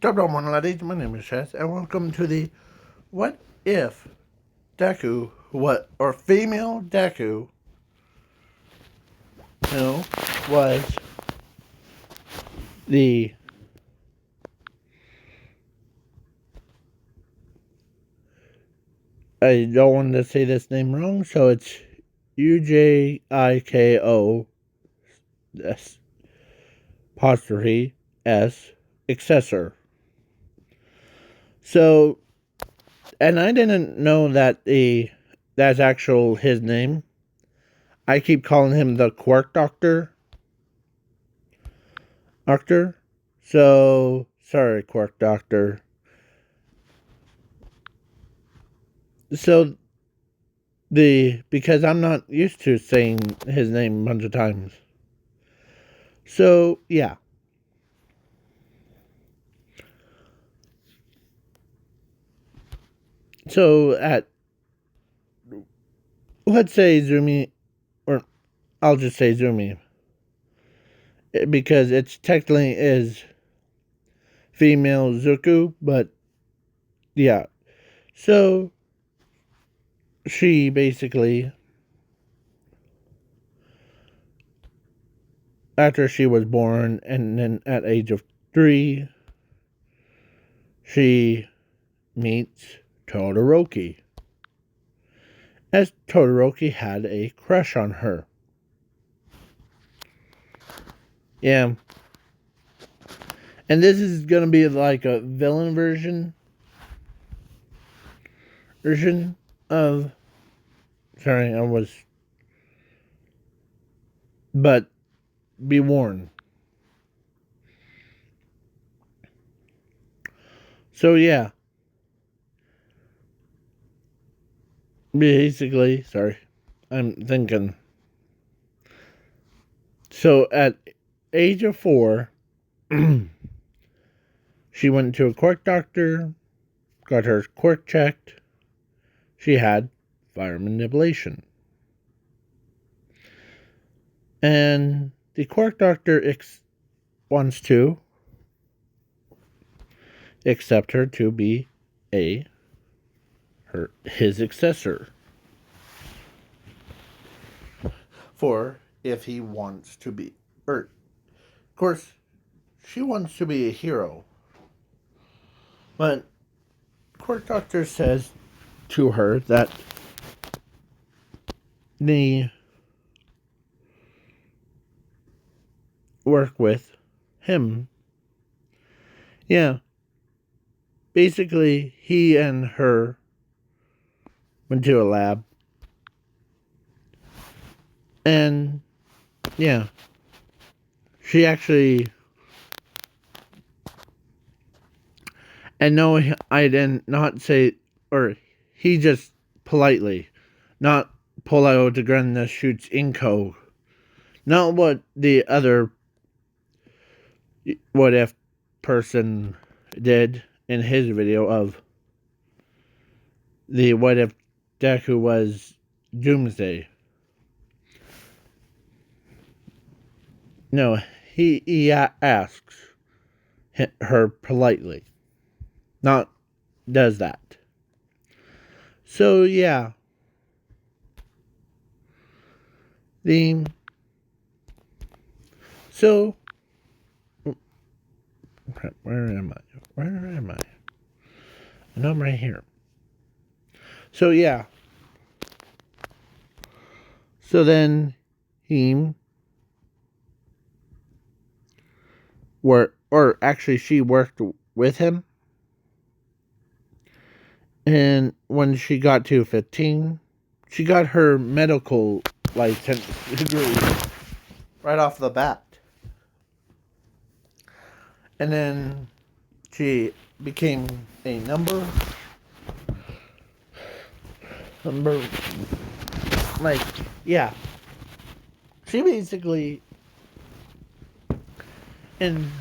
Hello, ladies. My name is Chess, and welcome to the What If Deku, or female Deku, was the I don't want to say this name wrong, so it's Ujiko S apostrophe S successor. So, and I didn't know that that's actual his name. I keep calling him the Quark Doctor. So sorry, Quark Doctor. So because I'm not used to saying his name a bunch of times. So yeah. So let's say Zumi, or I'll just say Zumi, because it's technically is female Zuko, but yeah. So she basically, after she was born, and then at age of 3, she meets Todoroki, as Todoroki had a crush on her. Yeah. And this is gonna be like a villain version of but be warned. So yeah. Basically, I'm thinking. So at age of 4, she went to a quirk doctor, got her quirk checked. She had fire manipulation. And the quirk doctor wants to accept her to be his successor. For if he wants to be, of course, she wants to be a hero. But Quirk Doctor says to her that they work with him. Yeah. Basically, he and her went to a lab. And, yeah. She actually... And no, I did not say... Or, he just politely, not pull out the gun that shoots Inko. Not what the other what if person did in his video of the what if Deku was Doomsday. No, he asks her politely, not does that. So yeah, so where am I? I know I'm right here. So yeah. So then he she worked with him. And when she got to 15, she got her medical license degree right off the bat. And then she became a number, like, yeah. She basically, and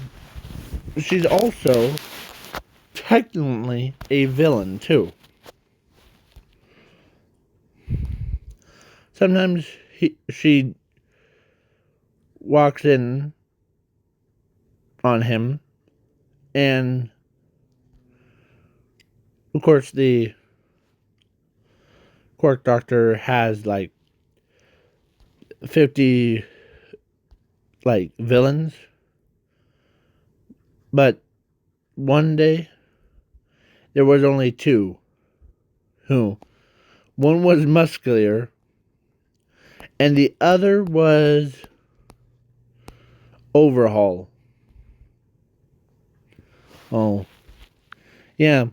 she's also technically a villain too. Sometimes she walks in on him and Of course, the Quirk Doctor has like 50 like villains, but one day there was only two. Who? One was muscular, and the other was Overhaul. Oh, yeah.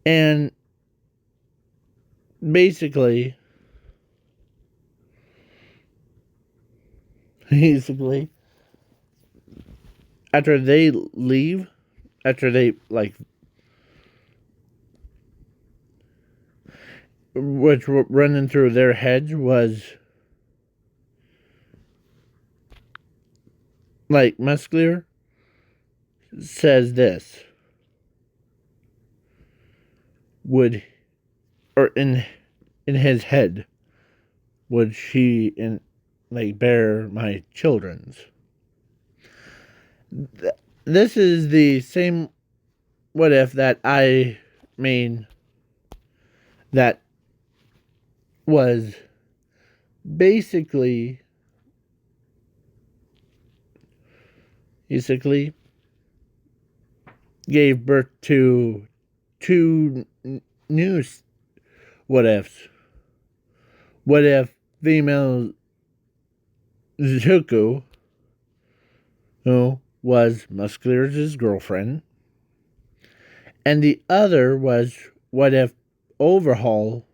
And basically, basically, after they leave, after they like, what's running through their heads was like muscular says this would or in his head would she in like bear my children's. This is the same what if that I mean that was basically gave birth to two new what ifs. What if female Zuko, who was Muscular's girlfriend, and the other was what if Overhaul,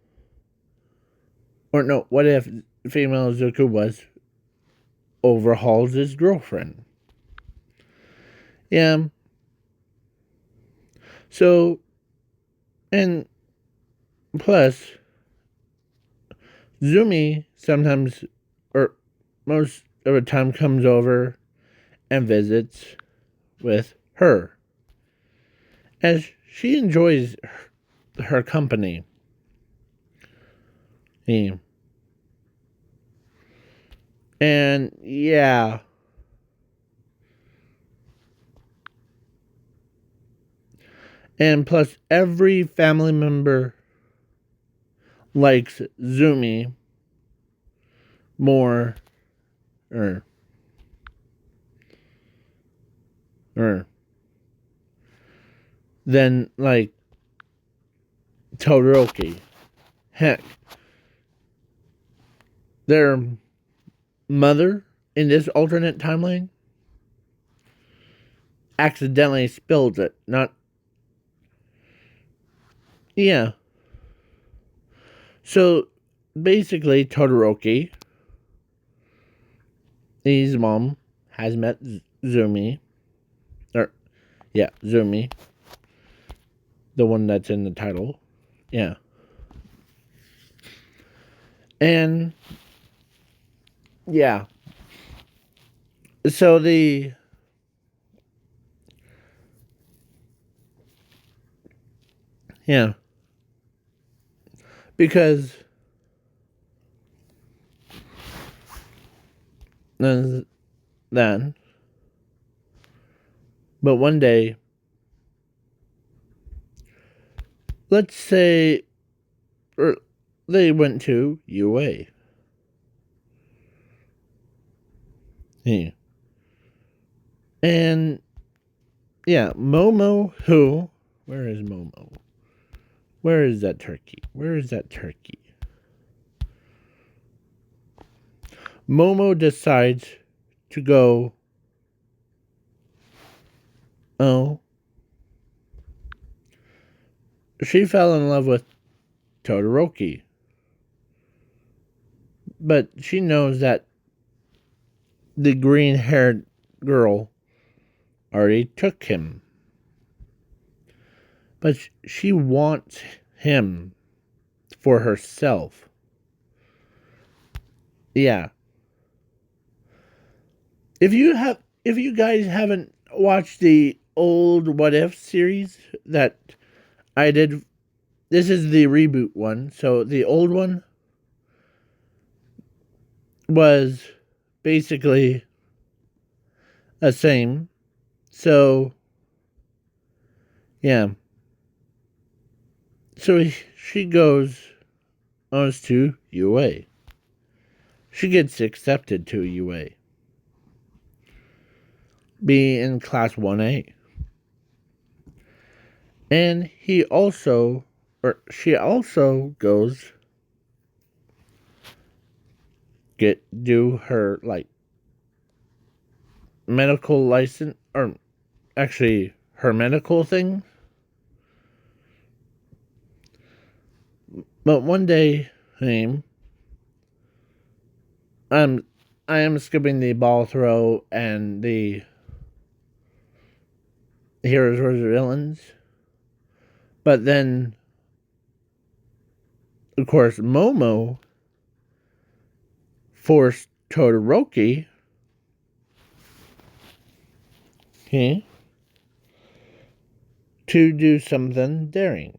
or no, what if female Zuko was Overhaul's girlfriend? Yeah. So, and plus, Zumi sometimes, or most of the time, comes over and visits with her, as she enjoys her company. Yeah. And yeah. And plus, every family member likes Zumi more, or, than like Todoroki. Heck, their mother in this alternate timeline accidentally spilled it. Not, yeah. So basically, Todoroki, his mom, has met Zumi. Or, yeah, Zumi. The one that's in the title. Yeah. And, yeah. So yeah. Because then, but one day, let's say, they went to UA. Yeah. And, yeah, Momo, who, where is Momo? Where is that turkey? Where is that turkey? Momo decides to go. Oh. She fell in love with Todoroki. But she knows that the green haired girl already took him. But she wants him for herself. Yeah. If you guys haven't watched the old What If series that I did, this is the reboot one. So the old one was basically the same. So yeah. So she goes on to UA. She gets accepted to UA. Be in class 1A. And she also goes do her medical license, or actually her medical thing. But one day, I am skipping the ball throw and the heroes versus villains. But then, of course, Momo forced Todoroki to do something daring.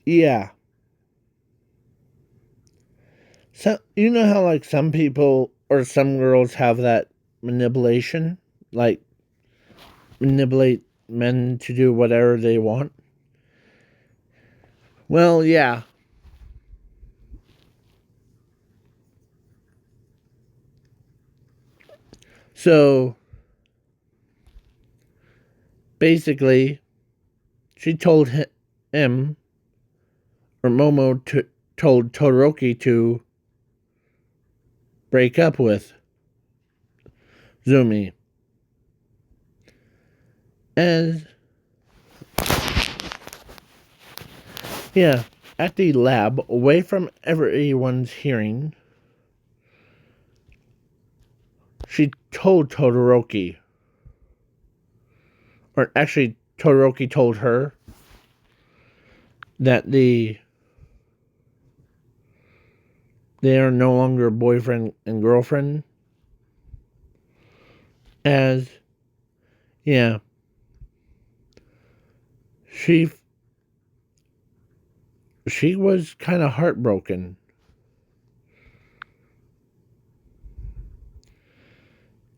Yeah. So, you know how, some people or some girls have that manipulation? Manipulate men to do whatever they want? Well, yeah. So, basically, she told him, or Momo told Todoroki to break up with Zumi. And, yeah, at the lab, away from everyone's hearing, she told Todoroki, or actually, Todoroki told her that they are no longer boyfriend and girlfriend. As, yeah, she was kind of heartbroken.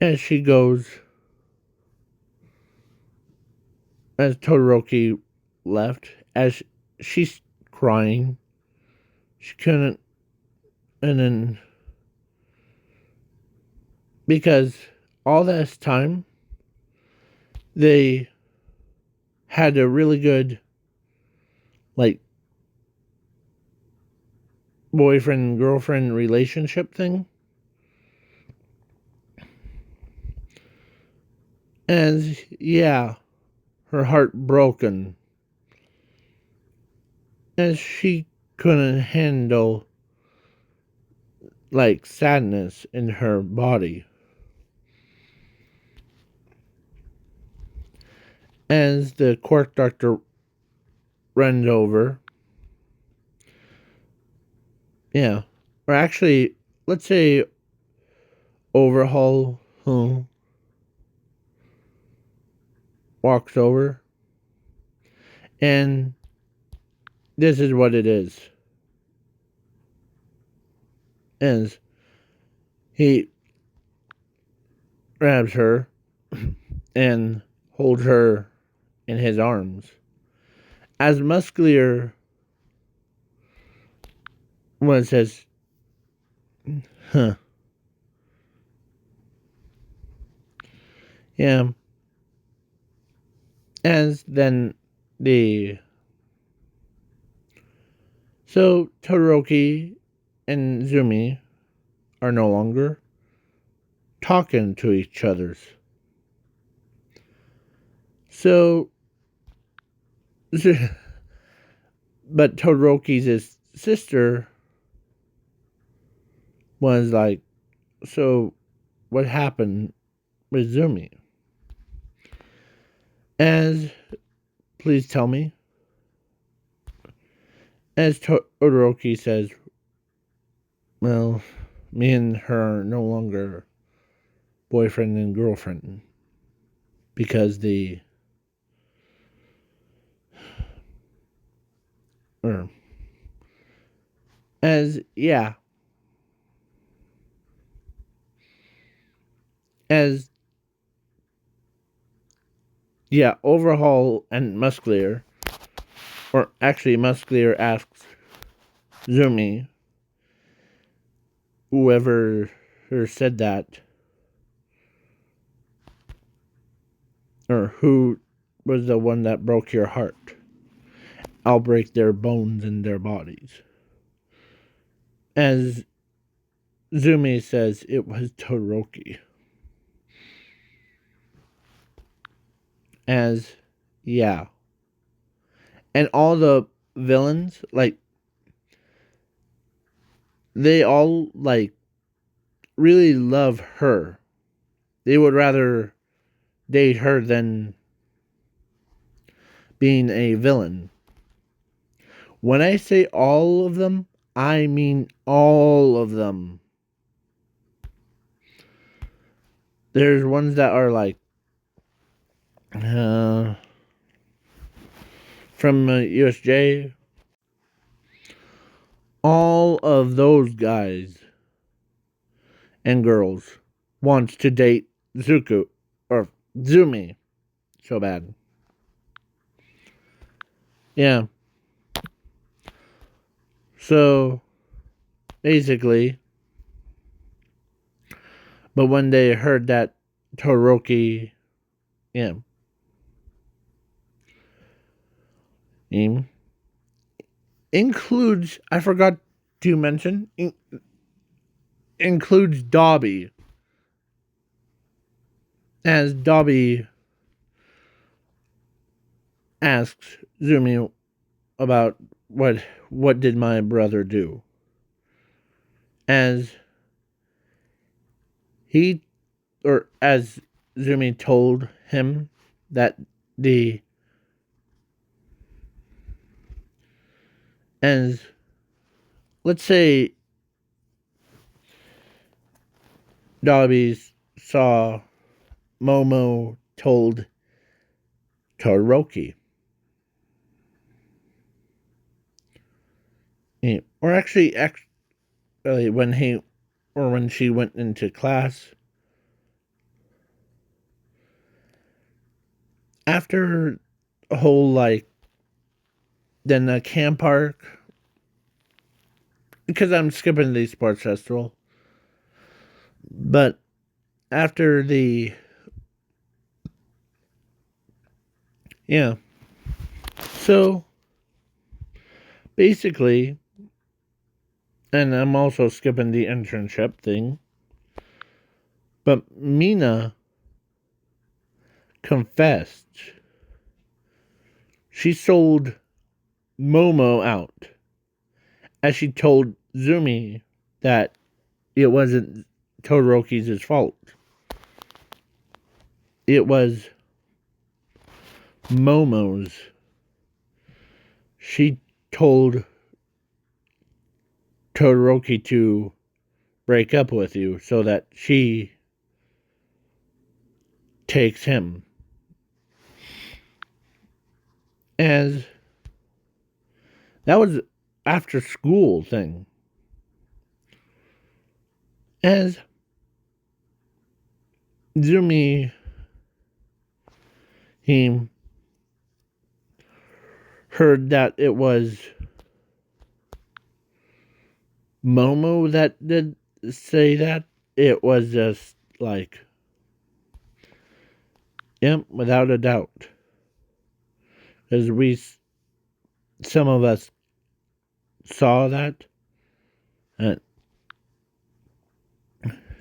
As she goes, as Todoroki left, as she's crying, she couldn't, and then, because all this time, they had a really good, boyfriend and girlfriend relationship thing. And, yeah, her heart broken. As she couldn't handle, sadness in her body. As the court doctor ran over, yeah, or actually, let's say Overhaul walks over, and this is what it is. As he grabs her and holds her in his arms. As Muscular one says, huh. Yeah. As then the so Todoroki and Zumi are no longer talking to each other. So but Todoroki's sister was like, so what happened with Zumi? As, please tell me. As Todoroki says, well, me and her are no longer boyfriend and girlfriend because as yeah, as yeah, Overhaul and Musclear, or actually Musclear asks Zumi, whoever said that, or who was the one that broke your heart. I'll break their bones in their bodies. As Zumi says, it was Todoroki. As, yeah. And all the villains, like, they all, like, really love her. They would rather date her than being a villain. When I say all of them, I mean all of them. There's ones that are like from USJ. All of those guys and girls wants to date Zuko or Zumi so bad. Yeah. So basically, but when they heard that Todoroki, yeah, includes, I forgot to mention, includes Dobby. As Dobby asks Zumi about what did my brother do. As he, or as Zumi told him that as let's say Dobby saw Momo told Todoroki. Or actually, when she went into class, after a whole, like, then the camp park, because I'm skipping the sports festival, but after yeah, so basically, and I'm also skipping the internship thing, but Mina confessed she sold Momo out, as she told Zumi that it wasn't Todoroki's fault. It was Momo's. She told Todoroki to break up with you so that she takes him. As that was after school thing. As Zumi, he heard that it was Momo that did say that. It was just like, yep, without a doubt. Because some of us saw that. And,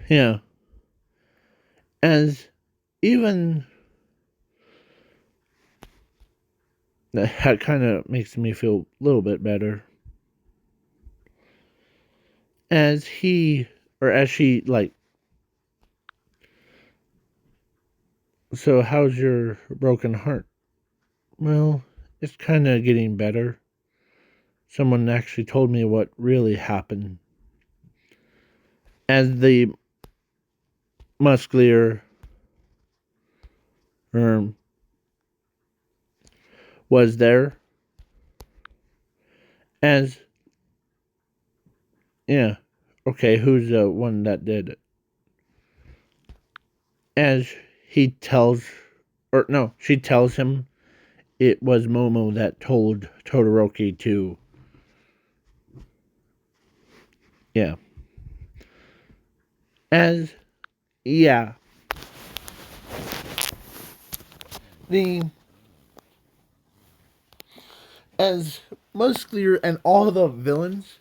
yeah. As even that kind of makes me feel a little bit better. As he, or as she, like, so how's your broken heart? Well, it's kind of getting better. Someone actually told me what really happened. As the muscular was there. As, yeah, okay, who's the one that did it? As he tells or no, she tells him it was Momo that told Todoroki to, yeah. As, yeah. The, as Musclear and all the villains,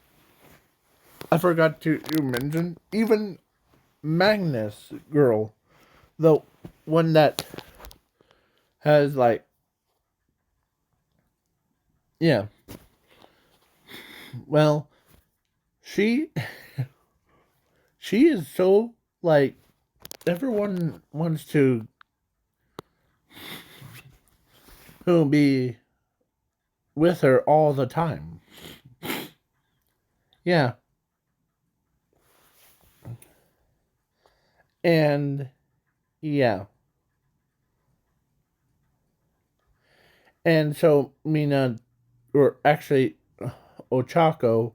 I forgot to mention, even Magnus girl, the one that has like, yeah, well, she she is so like, everyone wants to be with her all the time. Yeah. And yeah. And so Mina, or actually Ochako,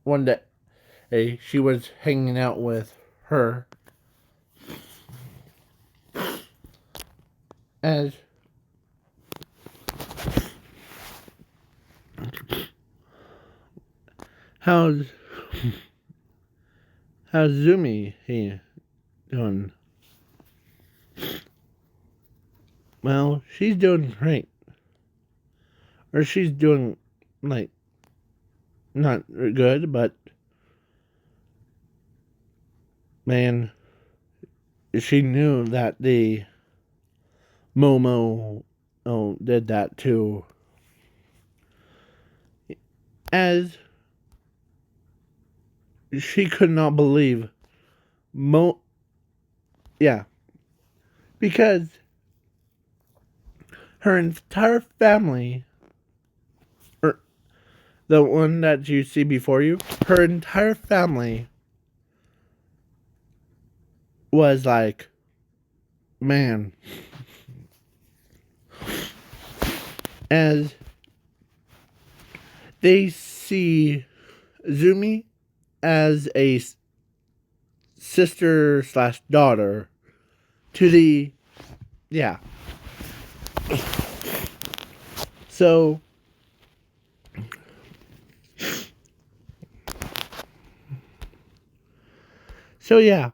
one day she was hanging out with her as how's Zumi he doing? Well, she's doing great. Or she's doing like not good, but man, she knew that the Momo did that too. As she could not believe yeah, because her entire family, or the one that you see before you, her entire family was like, man, as they see Zumi as a sister slash daughter to the, yeah. So yeah.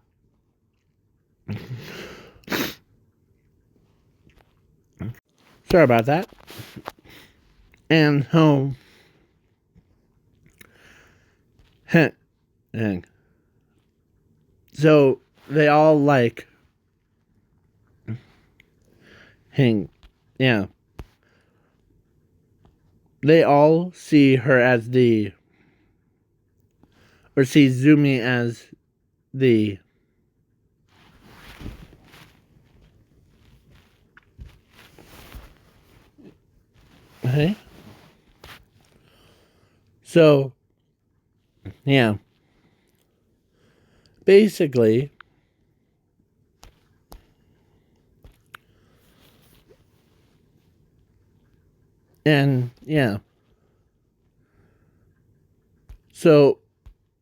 Sorry about that. And so they all like yeah. They all see her as the, or see Zumi as the, okay. So yeah. Basically, and yeah. So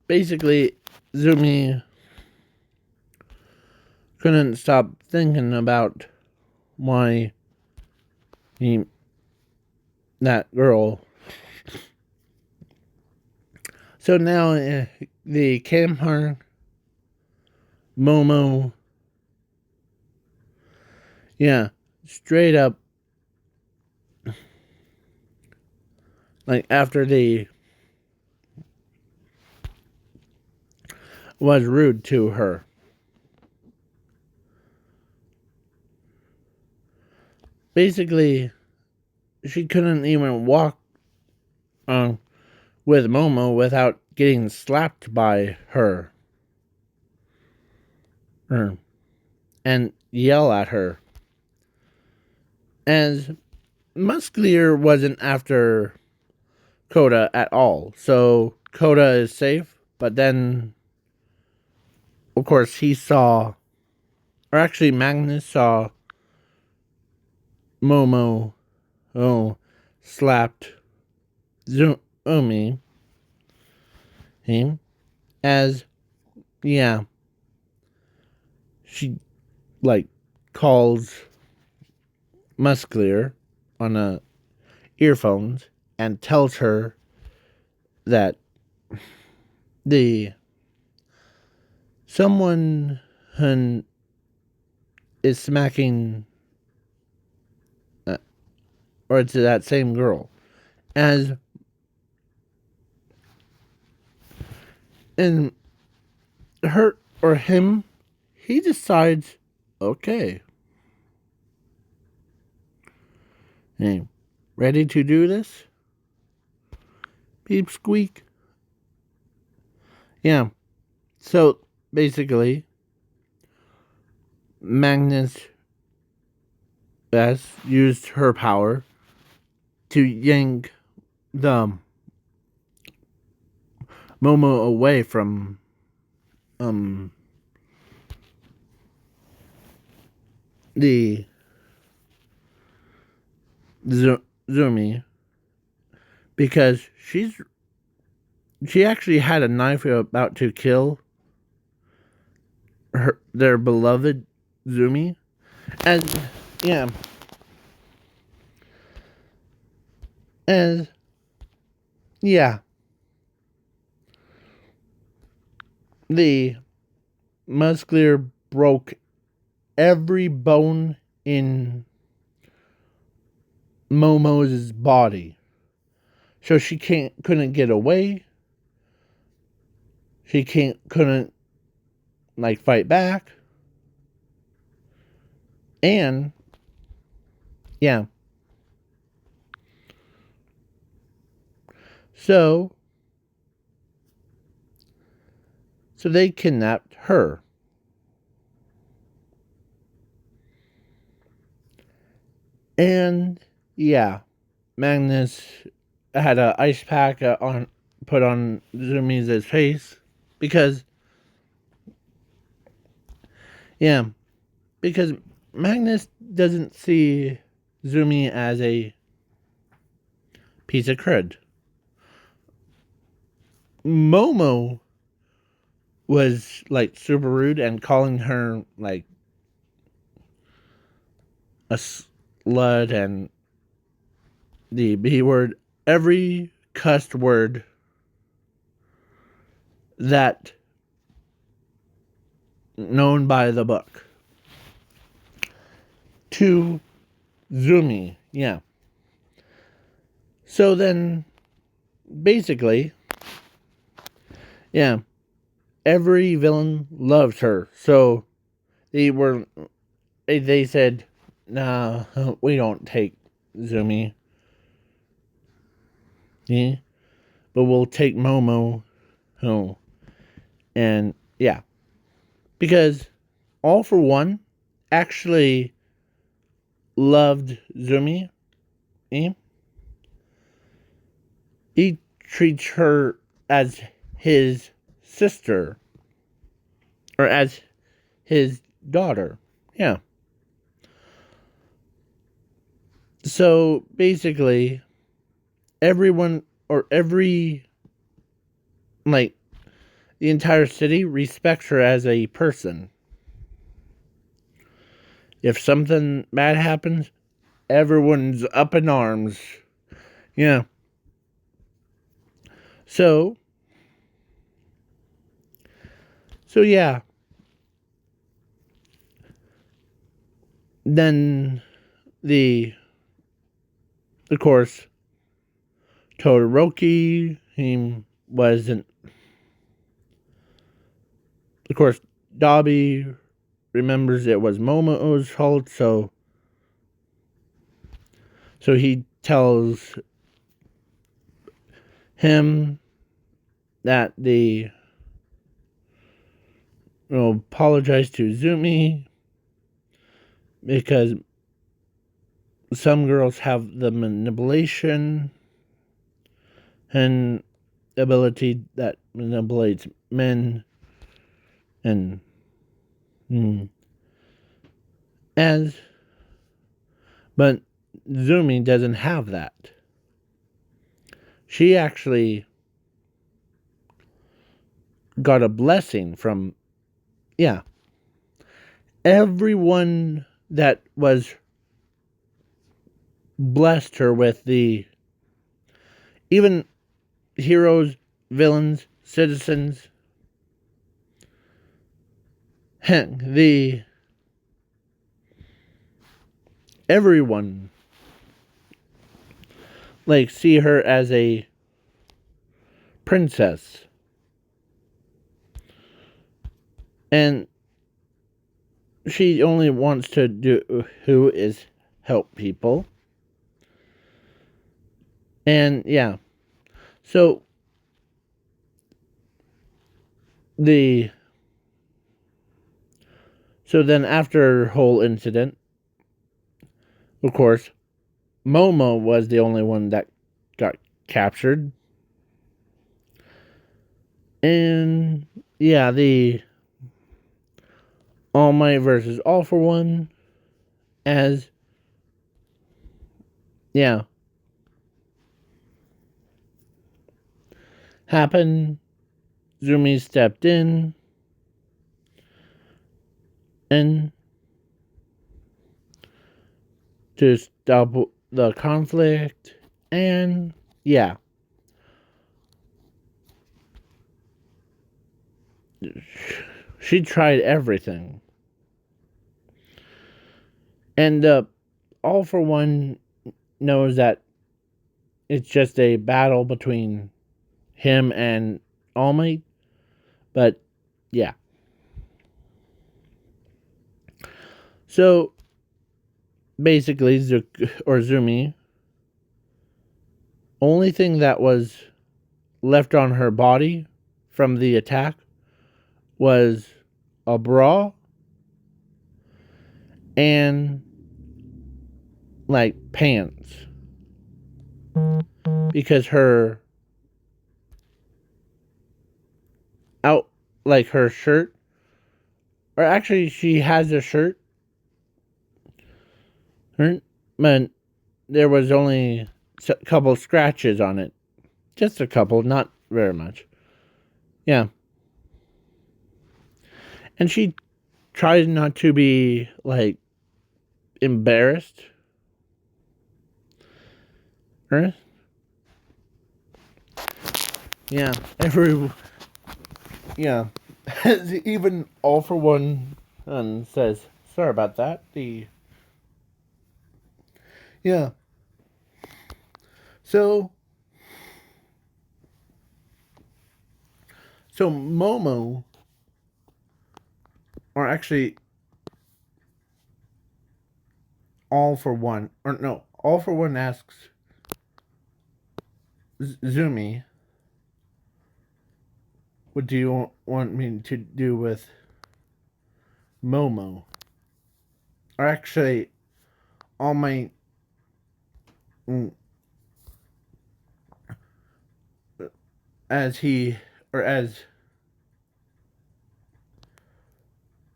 basically, Zumi couldn't stop thinking about why that girl. So now the Kamhar Momo, yeah, straight up, like after the was rude to her. Basically, she couldn't even walk with Momo without getting slapped by her. And yell at her. As Musclear wasn't after Koda at all. So Koda is safe, but then of course he saw, or actually Magnus saw Momo slapped Zumi him, as yeah, she like calls Musclear on a earphones and tells her that the someone is smacking, or it's that same girl, as in her or him. He decides, okay, hey, ready to do this? Beep squeak. Yeah. So basically, Magnus S used her power to yank the Momo away from the Zumi, because she actually had a knife about to kill their beloved Zumi, and yeah, and yeah, the Musclear broke every bone in Momo's body, so she couldn't get away. She couldn't like fight back, and yeah, so they kidnapped her. And yeah, Magnus had a ice pack put on Zumi's face because Magnus doesn't see Zumi as a piece of crud. Momo was like super rude and calling her like a slut and the B word, every cussed word that known by the book to Zumi. Yeah. So then basically, yeah, every villain loves her. So they said, nah, we don't take Zumi. Yeah. But we'll take Momo. Oh. And yeah. Because All for One actually loved Zumi. Yeah. He treats her as his sister. Or as his daughter. Yeah. So basically, everyone or every like the entire city respects her as a person. If something bad happens, everyone's up in arms. Yeah. So yeah. Then of course, Todoroki, he wasn't. Of course, Dobby remembers it was Momo's fault, so he tells him that apologize to Zumi because some girls have the manipulation and ability that manipulates men, and but Zumi doesn't have that. She actually got a blessing from everyone that was blessed her with the even heroes, villains, citizens, heck, the everyone like see her as a princess. And she only wants to do who is help people. And yeah. So the so then after her whole incident, of course, Momo was the only one that got captured. And yeah, the All Might versus All for One as yeah happened. Zumi stepped in and to stop the conflict, and yeah, she tried everything. And All for One knows that it's just a battle between him and All Might, but yeah. So basically, Zumi, only thing that was left on her body from the attack was a bra and like pants, because her out like her shirt, or actually she has a shirt, but there was only a couple scratches on it, just a couple, not very much. Yeah. And she tried not to be like embarrassed. Right? Yeah. Yeah. Even All for One says, sorry about that. Yeah. So Momo, or actually All for One, or no, All for One asks Zumi, what do you want me to do with Momo? Or actually, All Might, mm, as he, or as,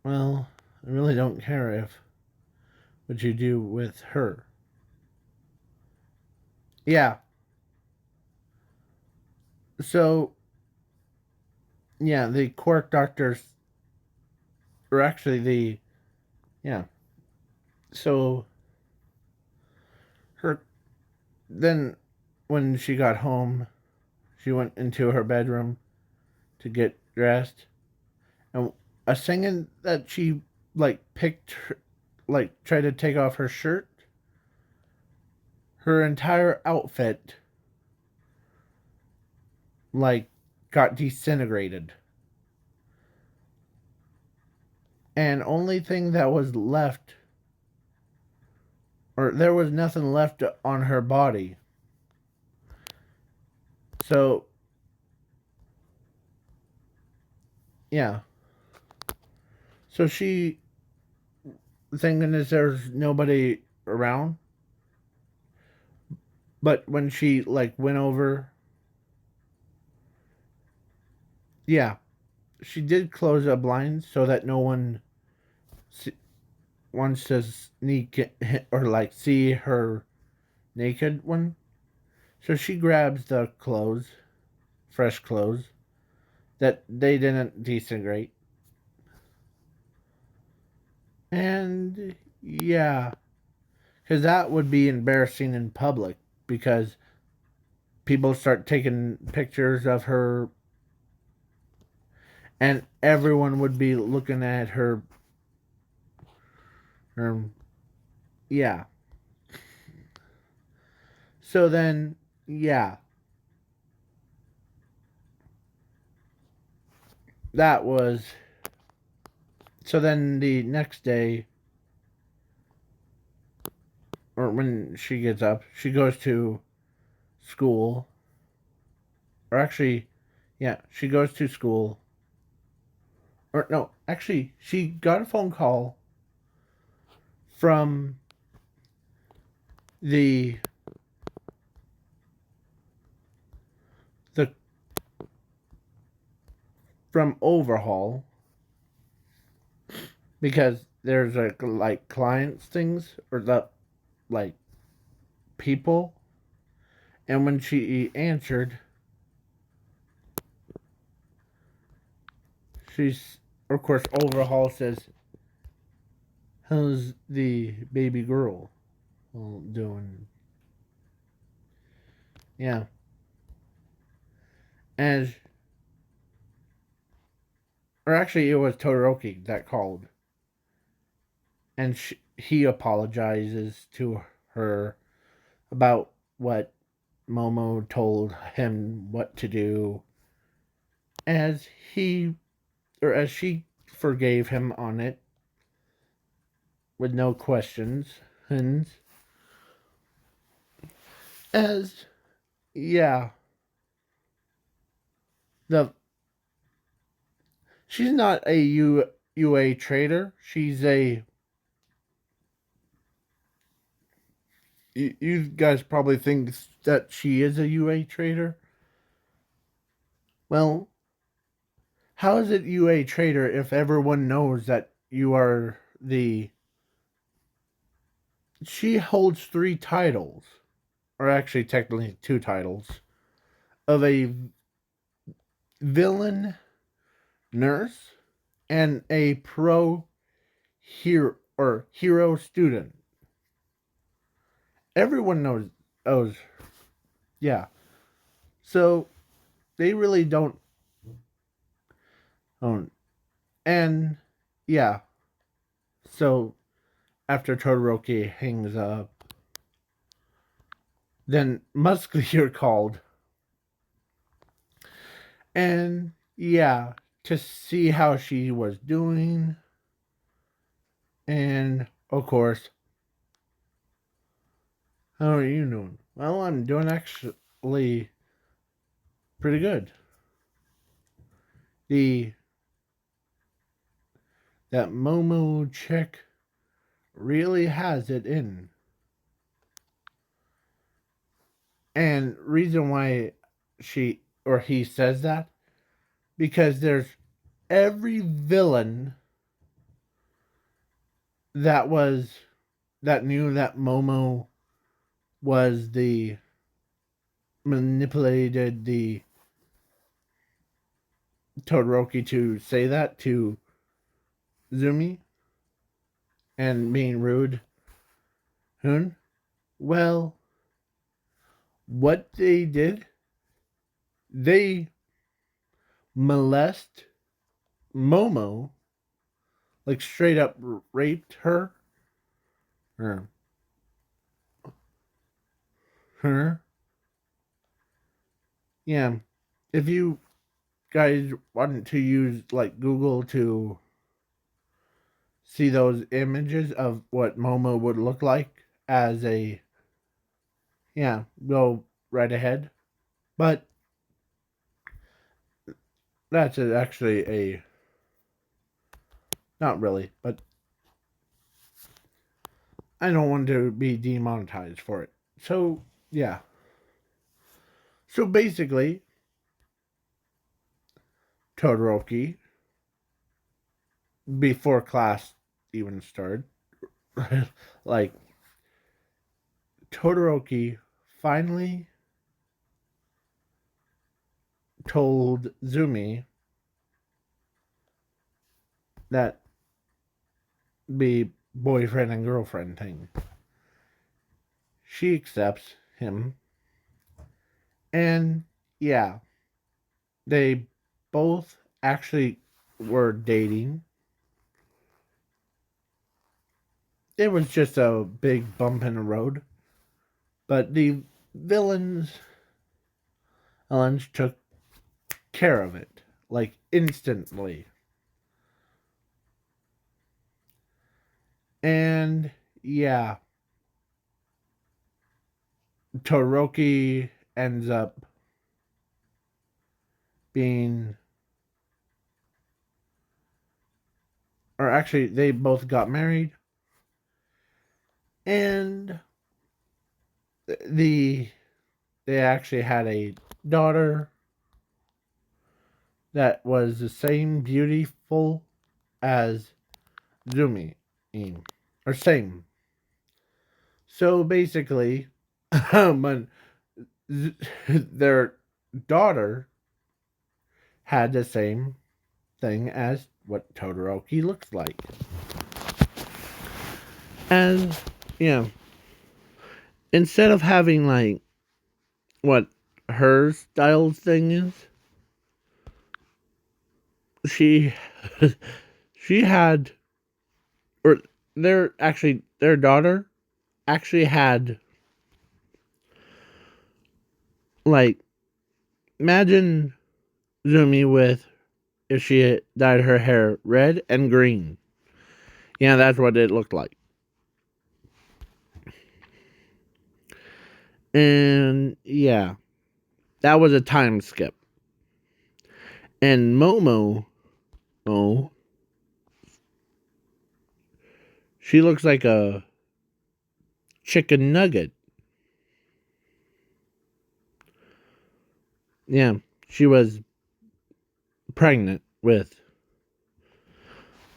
well, I really don't care if what you do with her. Yeah. So, yeah, the quirk doctors, or actually yeah. So, her, then when she got home, she went into her bedroom to get dressed. And a second that she, like, picked her, like, tried to take off her shirt, her entire outfit, like, got disintegrated. And only thing that was left, or there was nothing left on her body. So, yeah. So she, thinking is there's nobody around. But when she, like, went over, yeah, she did close the blinds so that no one wants to sneak or, like, see her naked one. So she grabs the clothes, fresh clothes, that they didn't disintegrate. And yeah, because that would be embarrassing in public because people start taking pictures of her and everyone would be looking at her. Yeah. So then, yeah, that was. So then the next day, or when she gets up, she goes to school. Or actually, yeah, she goes to school. Or no, actually, she got a phone call from the the from Overhaul because there's like clients things or the like people, and when she answered, she's of course Overhaul says, "How's the baby girl doing?" Yeah, and or actually it was Todoroki that called, and he apologizes to her about what Momo told him what to do, as he or as she forgave him on it with no questions, and as yeah, the she's not a UA trader. She's a you guys probably think that she is a UA trader. Well, how is it UA trader if everyone knows that you are the she holds 3 titles, or actually technically 2 titles, of a villain nurse and a pro hero or hero student. Everyone knows, yeah. So they really don't, and yeah. So after Todoroki hangs up, then Musclier called, and yeah, to see how she was doing, and of course, how are you doing? Well, I'm doing actually pretty good. The that Momo chick really has it in. And reason why she or he says that, because there's every villain that was that knew that Momo was the manipulated the Todoroki to say that to Zumi and being rude. Hoon. Well, what they did, they molest Momo, like straight up raped her. Or her. Yeah. If you guys want to use like Google to see those images of what Momo would look like as a, yeah, go right ahead. But that's actually a, not really, but I don't want to be demonetized for it. So, yeah. So basically, Todoroki, before class even started, like, Todoroki finally told Zumi that be boyfriend and girlfriend thing. She accepts him. And yeah, they both actually were dating. It was just a big bump in the road. But the villains took care of it. Like instantly. And yeah, Toroki ends up being, or actually they both got married, and they actually had a daughter that was the same beautiful as Zumi, or same. So basically, when their daughter had the same thing as what Todoroki looks like. And, instead of having like what her style thing is, she she had, or their daughter actually had, like, imagine Zumi with, if she dyed her hair red and green. Yeah, that's what it looked like. And yeah, that was a time skip. And Momo, oh, she looks like a chicken nugget. Yeah, she was pregnant with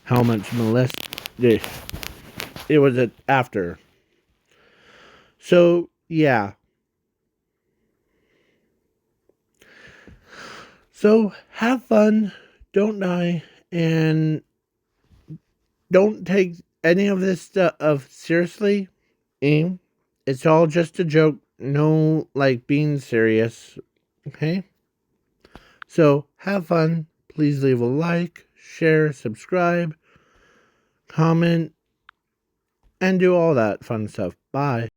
how much molested. It was after. So yeah. So have fun, don't die, and don't take any of this stuff seriously. It's all just a joke. No, like, being serious. Okay? So have fun. Please leave a like, share, subscribe, comment, and do all that fun stuff. Bye.